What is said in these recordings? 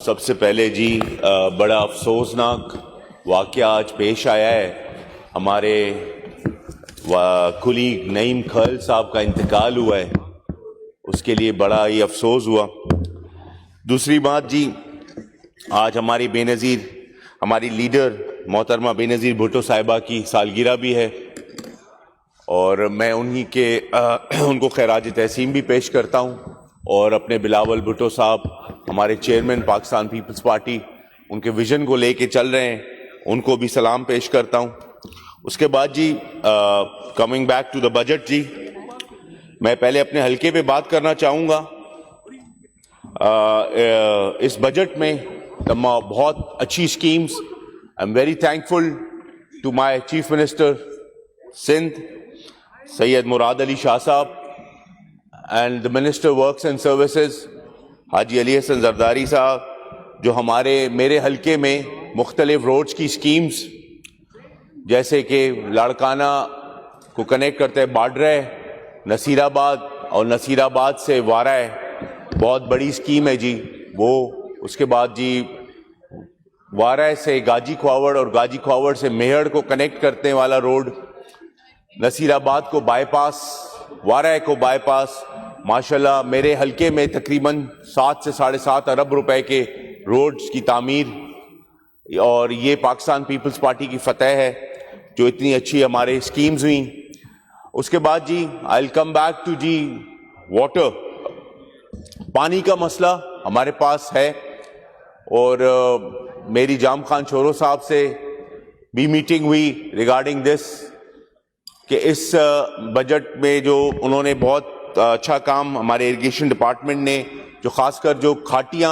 سب سے پہلے جی بڑا افسوسناک واقعہ آج پیش آیا ہے. ہمارے کلیگ نعیم کھل صاحب کا انتقال ہوا ہے. اس کے لیے بڑا ہی افسوس ہوا. دوسری بات جی، آج ہماری بے نظیر ہماری لیڈر محترمہ بے نظیر بھٹو صاحبہ کی سالگرہ بھی ہے، اور میں ان کو خراج تحسین بھی پیش کرتا ہوں. اور اپنے بلاول بھٹو صاحب ہمارے چیئرمین پاکستان پیپلز پارٹی، ان کے ویژن کو لے کے چل رہے ہیں، ان کو بھی سلام پیش کرتا ہوں. اس کے بعد جی coming back to the budget جی، میں پہلے اپنے حلقے پہ بات کرنا چاہوں گا. اس بجٹ میں بہت اچھی schemes. I am very thankful to my chief minister Sindh Syed Murad Ali Shah صاحب and the minister works and services Haji Ali حسن زرداری صاحب، جو میرے حلقے میں مختلف روڈز کی اسکیمز، جیسے کہ لاڑکانہ کو کنیکٹ کرتے باڈرہ نصیر آباد اور نصیر آباد سے وارہ، بہت بڑی اسکیم ہے جی وہ. اس کے بعد جی وارہ سے گاجی کھواوڑ اور گاجی کھواوڑ سے میہڑ کو کنیکٹ کرنے والا روڈ، نصیر آباد کو بائی پاس، وارہ کو بائی پاس. ماشاءاللہ میرے حلقے میں تقریباً 7 سے 7.5 ارب روپے کے روڈز کی تعمیر، اور یہ پاکستان پیپلز پارٹی کی فتح ہے جو اتنی اچھی ہمارے اسکیمز ہوئیں. اس کے بعد جی I will come back to جی واٹر. پانی کا مسئلہ ہمارے پاس ہے، اور میری جام خان چھورو صاحب سے بھی میٹنگ ہوئی ریگارڈنگ دس، کہ اس بجٹ میں جو انہوں نے بہت اچھا کام ہمارے اریگیشن ڈپارٹمنٹ نے، جو خاص کر جو کھاٹیاں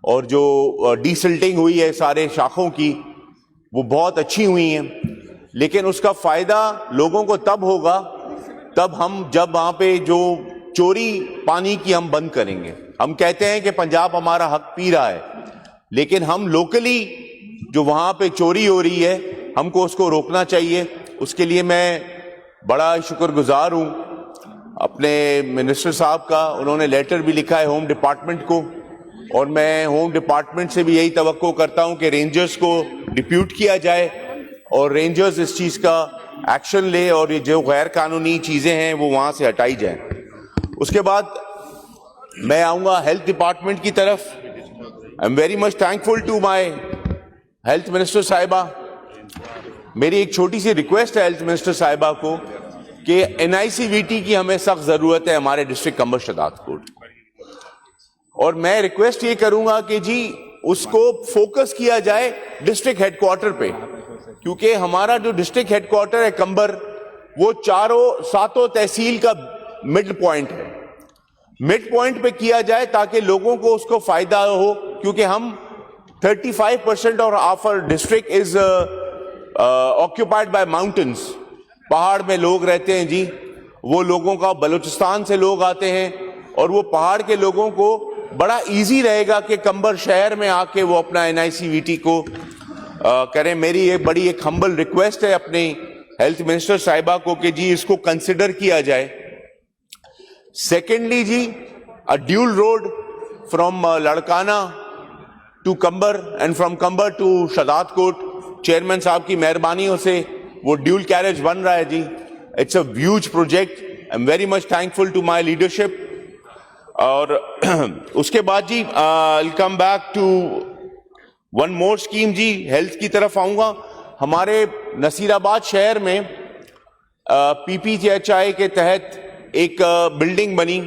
اور جو ڈیسلٹنگ ہوئی ہے سارے شاخوں کی، وہ بہت اچھی ہوئی ہیں. لیکن اس کا فائدہ لوگوں کو تب ہوگا جب وہاں پہ جو چوری پانی کی ہم بند کریں گے. ہم کہتے ہیں کہ پنجاب ہمارا حق پی رہا ہے، لیکن ہم لوکلی جو وہاں پہ چوری ہو رہی ہے ہم کو اس کو روکنا چاہیے. اس کے لیے میں بڑا شکر گزار ہوں اپنے منسٹر صاحب کا. انہوں نے لیٹر بھی لکھا ہے ہوم ڈپارٹمنٹ کو، اور میں ہوم ڈپارٹمنٹ سے بھی یہی توقع کرتا ہوں کہ رینجرز کو ڈپیوٹ کیا جائے اور رینجرز اس چیز کا ایکشن لے، اور یہ جو غیر قانونی چیزیں ہیں وہ وہاں سے ہٹائی جائیں. اس کے بعد میں آؤں گا ہیلتھ ڈپارٹمنٹ کی طرف. I am very much thankful to my health minister صاحبہ. میری ایک چھوٹی سی ریکویسٹ ہے ہیلتھ منسٹر صاحبہ کو کہ NICVT کی ہمیں سخت ضرورت ہے ہمارے ڈسٹرکٹ کمبر شداد کوٹ، اور میں ریکویسٹ یہ کروں گا کہ جی اس کو فوکس کیا جائے ڈسٹرکٹ ہیڈ کوارٹر پہ، کیونکہ ہمارا جو ڈسٹرکٹ ہیڈ کوارٹر ہے کمبر، وہ 7 تحصیل کا مڈ پوائنٹ ہے. مڈ پوائنٹ پہ کیا جائے تاکہ لوگوں کو اس کو فائدہ ہو، کیونکہ ہم 35% of our district is occupied by mountains. پہاڑ میں لوگ رہتے ہیں جی. وہ لوگوں کا بلوچستان سے لوگ آتے ہیں، اور وہ پہاڑ کے لوگوں کو بڑا ایزی رہے گا کہ کمبر شہر میں آ کے وہ اپنا NICVT کو کریں. میری یہ بڑی ایک ہمبل ریکویسٹ ہے اپنے ہیلتھ منسٹر صاحبہ کو کہ جی اس کو کنسیڈر کیا جائے. سیکنڈلی جی dual road from Larkana to Kamber and from Kamber to Shahdad Kot, chairman صاحب کی مہربانیوں سے وہ ڈیول کیریج بن رہا ہے جی. It's a huge project. I am very much thankful to my leadership. اور اس کے بعد جی I'll come back to one more scheme جی، ہیلتھ کی طرف آؤں گا. ہمارے نصیر آباد شہر میں PPCHI کے تحت ایک بلڈنگ بنی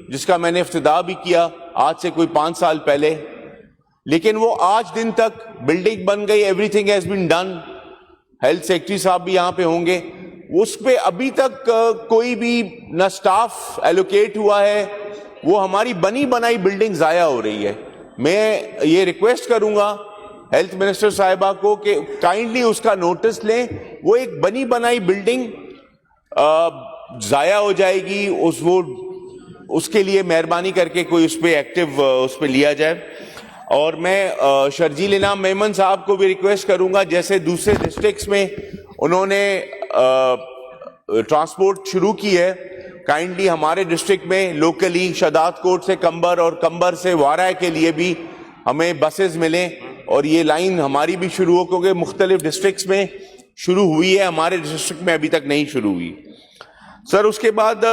جس کا میں نے افتتاح بھی کیا آج سے کوئی 5 سال پہلے، لیکن وہ آج دن تک بلڈنگ بن گئی. Every thing has been done. Health secretary صاحب بھی یہاں پہ ہوں گے. اس پہ ابھی تک کوئی بھی نہ سٹاف ایلوکیٹ ہوا ہے. وہ ہماری بنی بنائی بلڈنگ ضائع ہو رہی ہے. میں یہ ریکویسٹ کروں گا ہیلتھ منسٹر صاحبہ کو کہ کائنڈلی اس کا نوٹس لیں. وہ ایک بنی بنائی بلڈنگ ضائع ہو جائے گی، اس کے لیے مہربانی کر کے کوئی اس پہ ایکٹیو اس پہ لیا جائے. اور میں شرجیل انعام میمن صاحب کو بھی ریکویسٹ کروں گا، جیسے دوسرے ڈسٹرکٹس میں انہوں نے ٹرانسپورٹ شروع کی ہے، کائنڈلی ہمارے ڈسٹرکٹ میں لوکلی شداد کوٹ سے کمبر اور کمبر سے وارہ کے لیے بھی ہمیں بسز ملیں اور یہ لائن ہماری بھی شروع ہو, کیونکہ مختلف ڈسٹرکٹس میں شروع ہوئی ہے, ہمارے ڈسٹرکٹ میں ابھی تک نہیں شروع ہوئی. سر اس کے بعد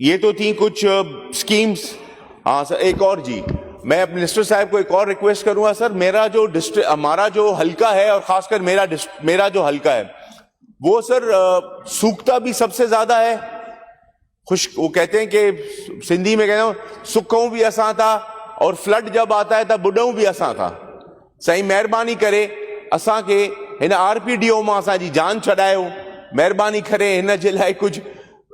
یہ تو تھی کچھ سکیمز. ہاں سر ایک اور جی, میں منسٹر صاحب کو ایک اور ریکویسٹ کروں گا سر. میرا جو ہمارا جو حلقہ ہے اور خاص کر میرا جو حلقہ ہے وہ سر سوکھتا بھی سب سے زیادہ ہے. وہ کہتے ہیں کہ سندھی میں کہتے ہیں سکھوں بھی اساں تھا اور فلڈ جب آتا ہے تب بڈھوں بھی اساں تھا. صحیح مہربانی کرے اساں کے ہن آر پی ڈی او ماں اساں جی جان چھڈایو. مہربانی کرے ہن جے لائے کچھ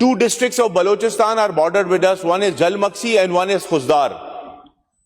2 districts of Balochistan are bordered with us. One is Jalmaksi and one is Khuzdar.